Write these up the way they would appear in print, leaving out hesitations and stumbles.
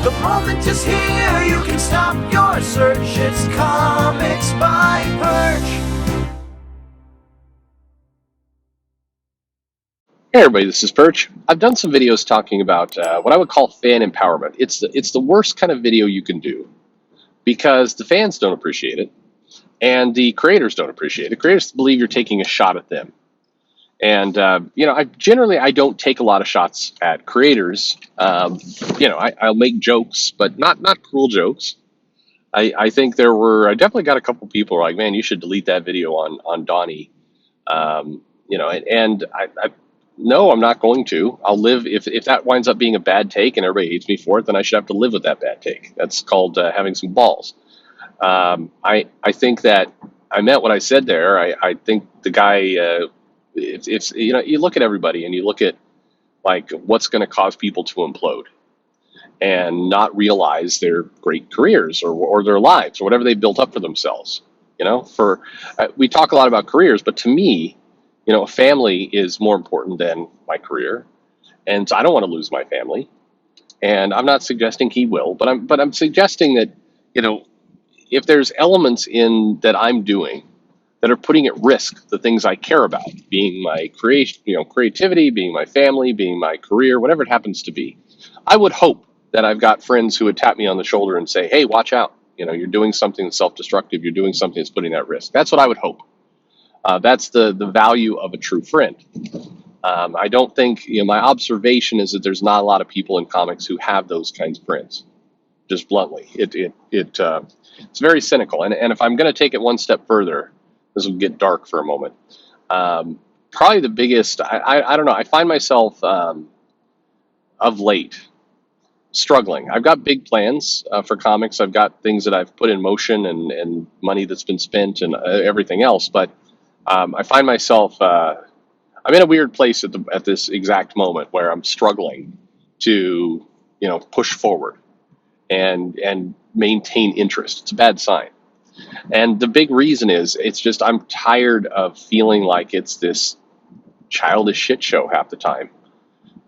The moment is here, you can stop your search. It's Comics by Perch. Hey everybody, this is Perch. I've done some videos talking about what I would call fan empowerment. It's the worst kind of video you can do because the fans don't appreciate it and the creators don't appreciate it. Creators believe you're taking a shot at them. And, I don't take a lot of shots at creators. I'll make jokes, but not cruel jokes. I think I definitely got a couple people who are like, man, you should delete that video on Donnie. No, I'm not going to. I'll live if that winds up being a bad take and everybody hates me for it, then I should have to live with that bad take. That's called having some balls. I think that I meant what I said there. I think the guy, it's you look at everybody and you look at like what's going to cause people to implode and not realize their great careers or their lives or whatever they built up for themselves. We talk a lot about careers, but to me, a family is more important than my career, and so I don't want to lose my family. And I'm not suggesting he will, but I'm suggesting that if there's elements in that I'm doing that are putting at risk the things I care about, being my creation, creativity, being my family, being my career, whatever it happens to be, I would hope that I've got friends who would tap me on the shoulder and say, "Hey, watch out! You're doing something that's self-destructive. You're doing something that's putting at risk." That's what I would hope. That's the value of a true friend. I don't think, my observation is that there's not a lot of people in comics who have those kinds of friends. Just bluntly, it's very cynical. And if I'm going to take it one step further, this will get dark for a moment. Probably the biggest, I don't know, I find myself of late struggling. I've got big plans for comics. I've got things that I've put in motion and money that's been spent and everything else. But I find myself, I'm in a weird place at this exact moment where I'm struggling to, push forward and maintain interest. It's a bad sign. And the big reason is it's just I'm tired of feeling like it's this childish shit show half the time,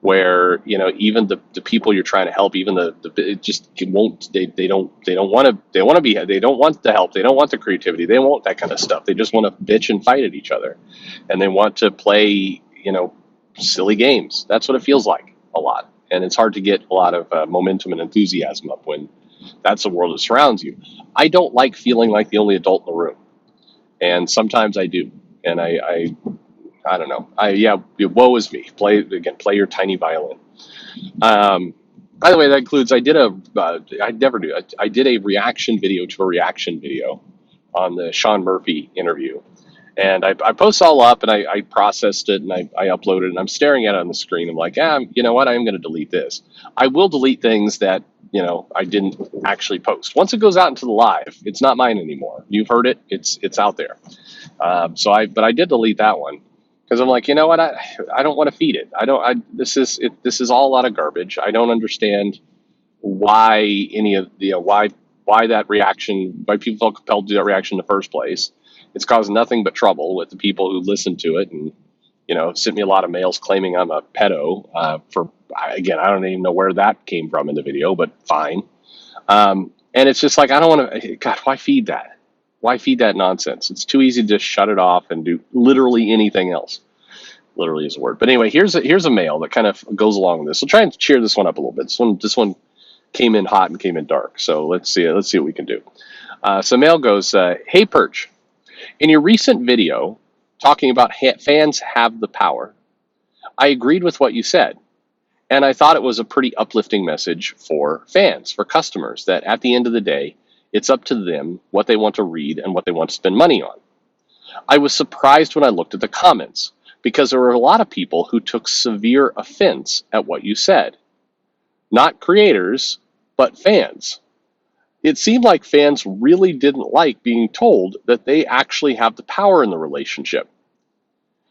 where even the people you're trying to help, even it just won't. They don't want to. They want to be. They don't want the help. They don't want the creativity. They don't want that kind of stuff. They just want to bitch and fight at each other, and they want to play silly games. That's what it feels like a lot, and it's hard to get a lot of momentum and enthusiasm up when that's the world that surrounds you. I don't like feeling like the only adult in the room, and sometimes I do, and I don't know. Woe is me. Play your tiny violin. By the way, that includes I did a reaction video to a reaction video on the Sean Murphy interview, and I posted all up and I processed it and I uploaded it and I'm staring at it on the screen. I'm like, you know what? I'm going to delete this. I will delete things that I didn't actually post. Once it goes out into the live, it's not mine anymore. You've heard it. It's out there. But I did delete that one. Because I'm like, you know what? I don't want to feed it. This is all a lot of garbage. I don't understand why why that reaction, why people felt compelled to do that reaction in the first place. It's caused nothing but trouble with the people who listen to it, and sent me a lot of mails claiming I'm a pedo. I don't even know where that came from in the video, but fine. And it's just like I don't want to. God, why feed that? Why feed that nonsense? It's too easy to just shut it off and do literally anything else. Literally is a word. But anyway, here's a mail that kind of goes along with this. We'll try and cheer this one up a little bit. This one came in hot and came in dark. So let's see what we can do. So mail goes, "Hey Perch, in your recent video talking about fans have the power, I agreed with what you said. And I thought it was a pretty uplifting message for fans, for customers, that at the end of the day, it's up to them what they want to read and what they want to spend money on. I was surprised when I looked at the comments because there were a lot of people who took severe offense at what you said. Not creators, but fans. It seemed like fans really didn't like being told that they actually have the power in the relationship.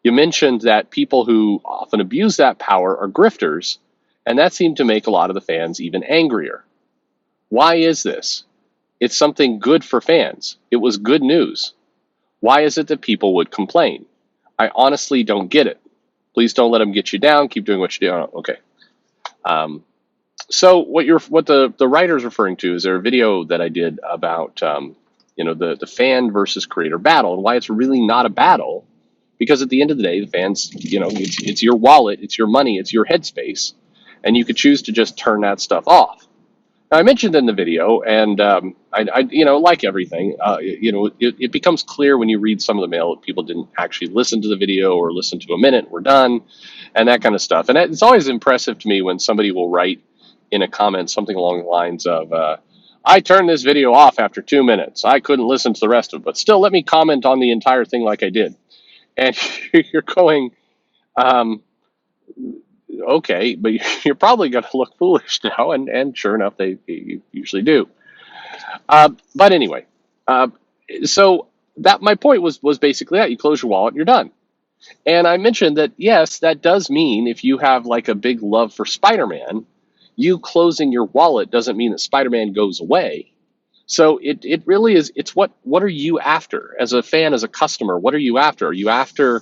You mentioned that people who often abuse that power are grifters, and that seemed to make a lot of the fans even angrier. Why is this? It's something good for fans. It was good news. Why is it that people would complain? I honestly don't get it. Please don't let them get you down. Keep doing what you're doing." Okay. So what the writer's referring to is there a video that I did about the fan versus creator battle and why it's really not a battle, because at the end of the day the fans, it's your wallet, it's your money, it's your headspace, and you could choose to just turn that stuff off. Now, I mentioned in the video, and like everything, it becomes clear when you read some of the mail that people didn't actually listen to the video or listen to a minute, and we're done, and that kind of stuff. And it's always impressive to me when somebody will write in a comment something along the lines of, I turned this video off after 2 minutes. I couldn't listen to the rest of it, but still let me comment on the entire thing like I did. And you're going, um, okay, but you're probably going to look foolish now. And sure enough, they usually do. But anyway, uh, so that my point was basically that you close your wallet, you're done. And I mentioned that yes, that does mean if you have like a big love for Spider-Man, you closing your wallet doesn't mean that Spider-Man goes away. So it really is. It's what are you after as a fan, as a customer? What are you after? Are you after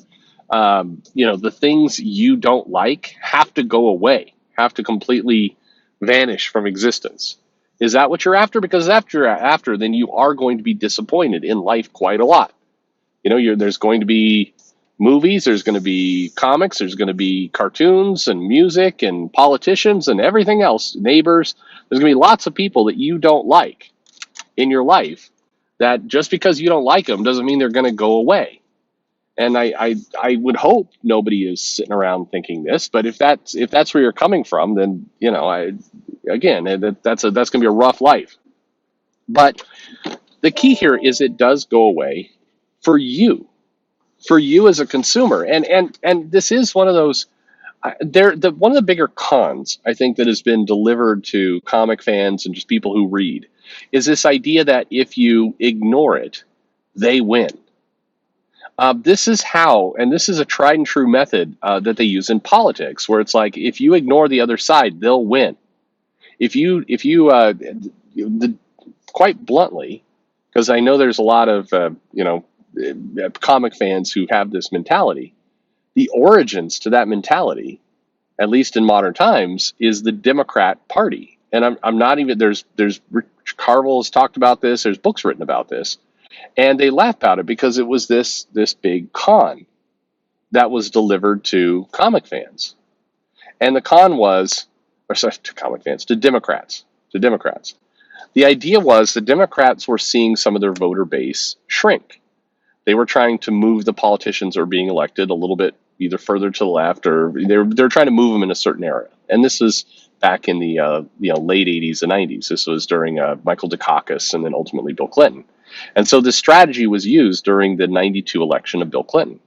the things you don't like have to go away, have to completely vanish from existence? Is that what you're after? Because after, then you are going to be disappointed in life quite a lot. There's going to be movies, there's going to be comics, there's going to be cartoons and music and politicians and everything else, neighbors. There's going to be lots of people that you don't like in your life, that just because you don't like them doesn't mean they're going to go away. And I would hope nobody is sitting around thinking this, but if that's where you're coming from, then that's going to be a rough life. But the key here is it does go away for you, as a consumer, and this is one of those. One of the bigger cons I think that has been delivered to comic fans and just people who read is this idea that if you ignore it, they win. This is how, and this is a tried and true method that they use in politics, where it's like if you ignore the other side, they'll win. Quite bluntly, because I know there's a lot of comic fans who have this mentality. The origins to that mentality, at least in modern times, is the Democrat Party. And I'm not even, there's Rich Carvel has talked about this, there's books written about this, and they laugh about it because it was this big con that was delivered to comic fans. And the con was, or sorry, to comic fans, to Democrats. The idea was the Democrats were seeing some of their voter base shrink. They were trying to move the politicians who are being elected a little bit either further to the left, or they're trying to move them in a certain area. And this was back in the late 80s and 90s. This was during Michael Dukakis and then ultimately Bill Clinton. And so this strategy was used during the 92 election of Bill Clinton.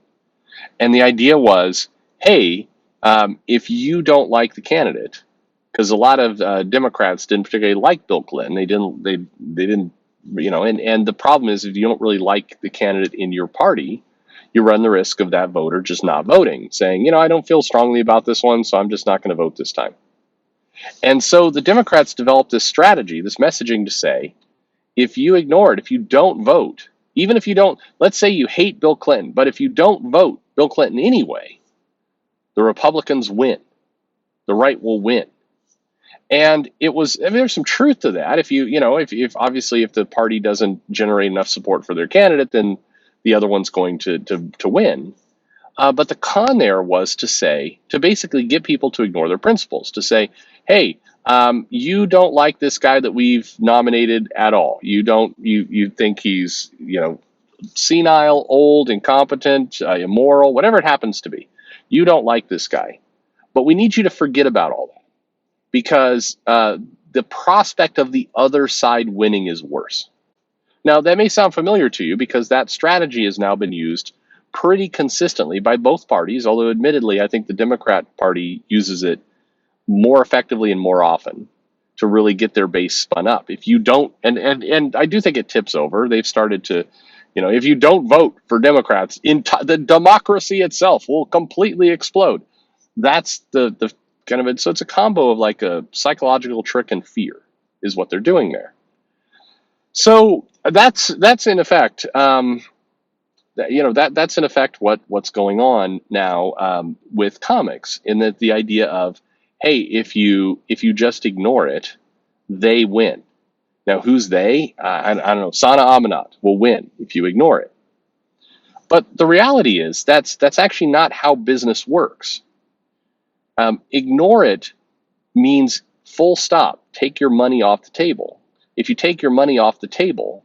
And the idea was, hey, if you don't like the candidate, because a lot of Democrats didn't particularly like Bill Clinton. They didn't, and the problem is if you don't really like the candidate in your party, you run the risk of that voter just not voting, saying, I don't feel strongly about this one, so I'm just not going to vote this time. And so the Democrats developed this strategy, this messaging to say, if you ignore it, if you don't vote, even if you don't, let's say you hate Bill Clinton, but if you don't vote Bill Clinton anyway, the Republicans win. The right will win. And it was, there's some truth to that. If if obviously if the party doesn't generate enough support for their candidate, then the other one's going to win. But the con there was to basically get people to ignore their principles, to say, hey, you don't like this guy that we've nominated at all. You think he's, senile, old, incompetent, immoral, whatever it happens to be. You don't like this guy, but we need you to forget about all that, because the prospect of the other side winning is worse. Now, that may sound familiar to you because that strategy has now been used pretty consistently by both parties, although admittedly, I think the Democrat Party uses it more effectively and more often to really get their base spun up. If you don't, and I do think it tips over, they've started to, if you don't vote for Democrats, the democracy itself will completely explode. That's the kind of it. So it's a combo of like a psychological trick and fear is what they're doing there. So that's in effect, that's in effect what's going on now with comics, in that the idea of, hey, if you just ignore it, they win. Now, who's they? I don't know. Sana Amanat will win if you ignore it. But the reality is that's actually not how business works. Ignore it means full stop. Take your money off the table. If you take your money off the table,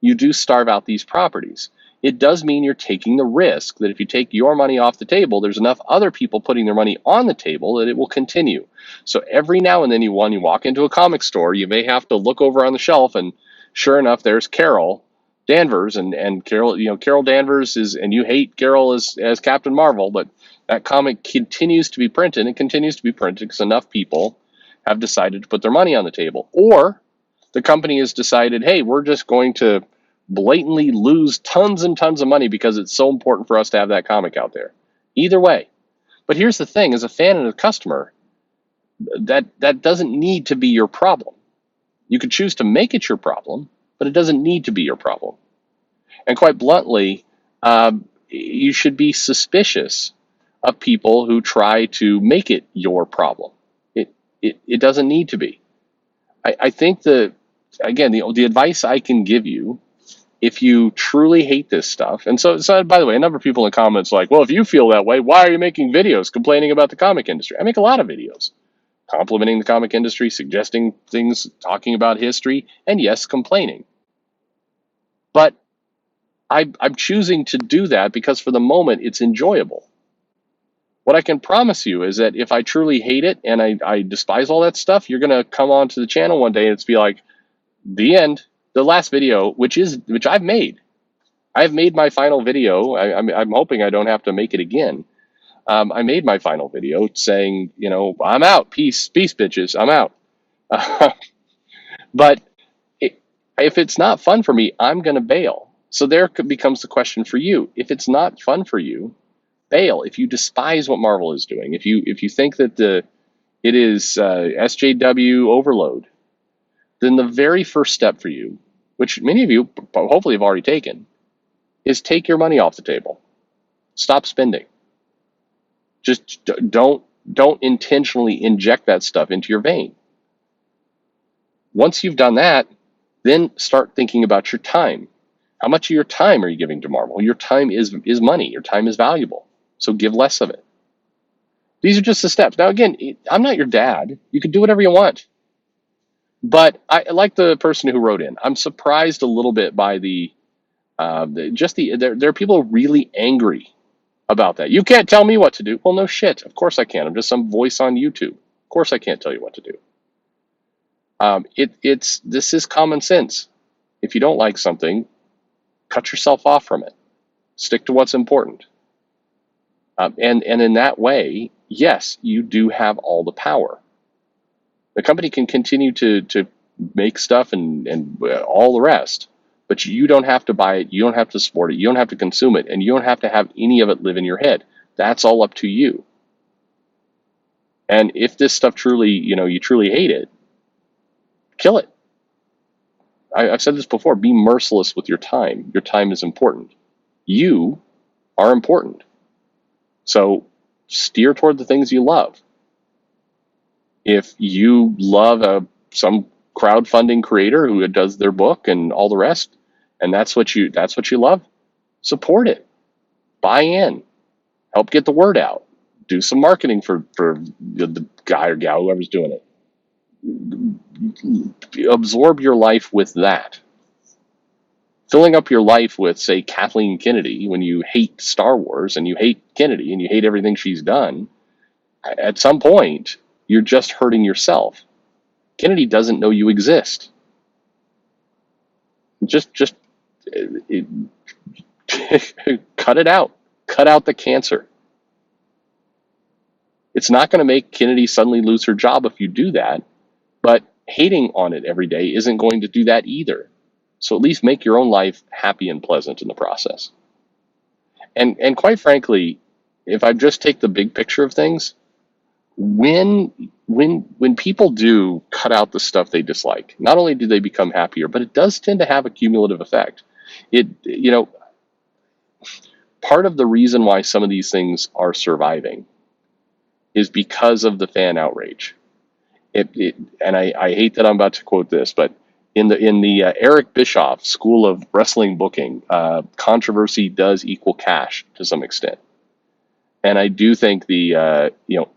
you do starve out these properties. It does mean you're taking the risk that if you take your money off the table, there's enough other people putting their money on the table that it will continue. So every now and then you walk into a comic store, you may have to look over on the shelf, and sure enough, there's Carol Danvers, and Carol, Carol Danvers is, and you hate Carol as Captain Marvel, but that comic continues to be printed and continues to be printed because enough people have decided to put their money on the table. Or the company has decided, hey, we're just going to blatantly lose tons and tons of money because it's so important for us to have that comic out there. Either way. But here's the thing, as a fan and a customer, that doesn't need to be your problem. You could choose to make it your problem, but it doesn't need to be your problem. And quite bluntly, you should be suspicious of people who try to make it your problem. It doesn't need to be. I think the advice I can give you, if you truly hate this stuff, and so by the way, a number of people in the comments like, well, if you feel that way, why are you making videos complaining about the comic industry? I make a lot of videos complimenting the comic industry, suggesting things, talking about history, and yes, complaining. But I'm choosing to do that because for the moment it's enjoyable. What I can promise you is that if I truly hate it and I despise all that stuff, you're going to come onto the channel one day and it's be like, the end. The last video, which I've made. I've made my final video. I'm hoping I don't have to make it again. I made my final video saying, I'm out. Peace, bitches. I'm out. But if it's not fun for me, I'm going to bail. So there becomes the question for you. If it's not fun for you, bail. If you despise what Marvel is doing, if you think that it is SJW overload, then the very first step for you, which many of you hopefully have already taken, is take your money off the table. Stop spending. Just don't intentionally inject that stuff into your vein. Once you've done that, then start thinking about your time. How much of your time are you giving to Marvel? Your time is money. Your time is valuable. So give less of it. These are just the steps. Now, again, I'm not your dad. You can do whatever you want. But I like the person who wrote in. I'm surprised a little bit by there are people really angry about that. You can't tell me what to do. Well, no shit. Of course I can. I'm just some voice on YouTube. Of course I can't tell you what to do. This is common sense. If you don't like something, cut yourself off from it. Stick to what's important. And in that way, yes, you do have all the power. The company can continue to make stuff and all the rest, but you don't have to buy it, you don't have to support it, you don't have to consume it, and you don't have to have any of it live in your head. That's all up to you. And if this stuff truly, you truly hate it, kill it. I've said this before, be merciless with your time. Your time is important. You are important. So steer toward the things you love. If you love some crowdfunding creator who does their book and all the rest, and that's what you love, support it. Buy in. Help get the word out. Do some marketing for the guy or gal, whoever's doing it. Absorb your life with that. Filling up your life with, say, Kathleen Kennedy, when you hate Star Wars and you hate Kennedy and you hate everything she's done, at some point, you're just hurting yourself. Kennedy doesn't know you exist. Just cut it out. Cut out the cancer. It's not going to make Kennedy suddenly lose her job if you do that, but hating on it every day isn't going to do that either. So at least make your own life happy and pleasant in the process. And quite frankly, if I just take the big picture of things, when people do cut out the stuff they dislike, not only do they become happier, but it does tend to have a cumulative effect. Part of the reason why some of these things are surviving is because of the fan outrage. And I hate that I'm about to quote this, but in the Eric Bischoff School of Wrestling Booking, controversy does equal cash to some extent. And I do think the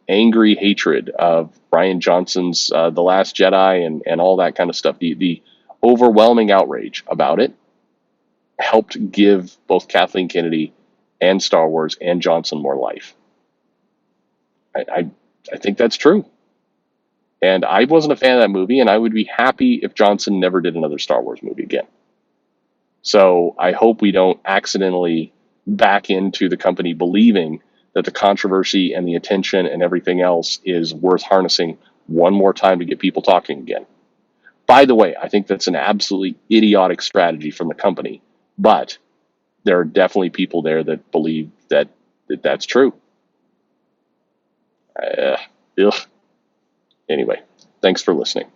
angry hatred of Ryan Johnson's The Last Jedi and all that kind of stuff, the overwhelming outrage about it, helped give both Kathleen Kennedy and Star Wars and Johnson more life. I think that's true. And I wasn't a fan of that movie, and I would be happy if Johnson never did another Star Wars movie again. So I hope we don't accidentally back into the company believing that the controversy and the attention and everything else is worth harnessing one more time to get people talking again. By the way, I think that's an absolutely idiotic strategy from the company, but there are definitely people there that believe that that's true. Anyway, thanks for listening.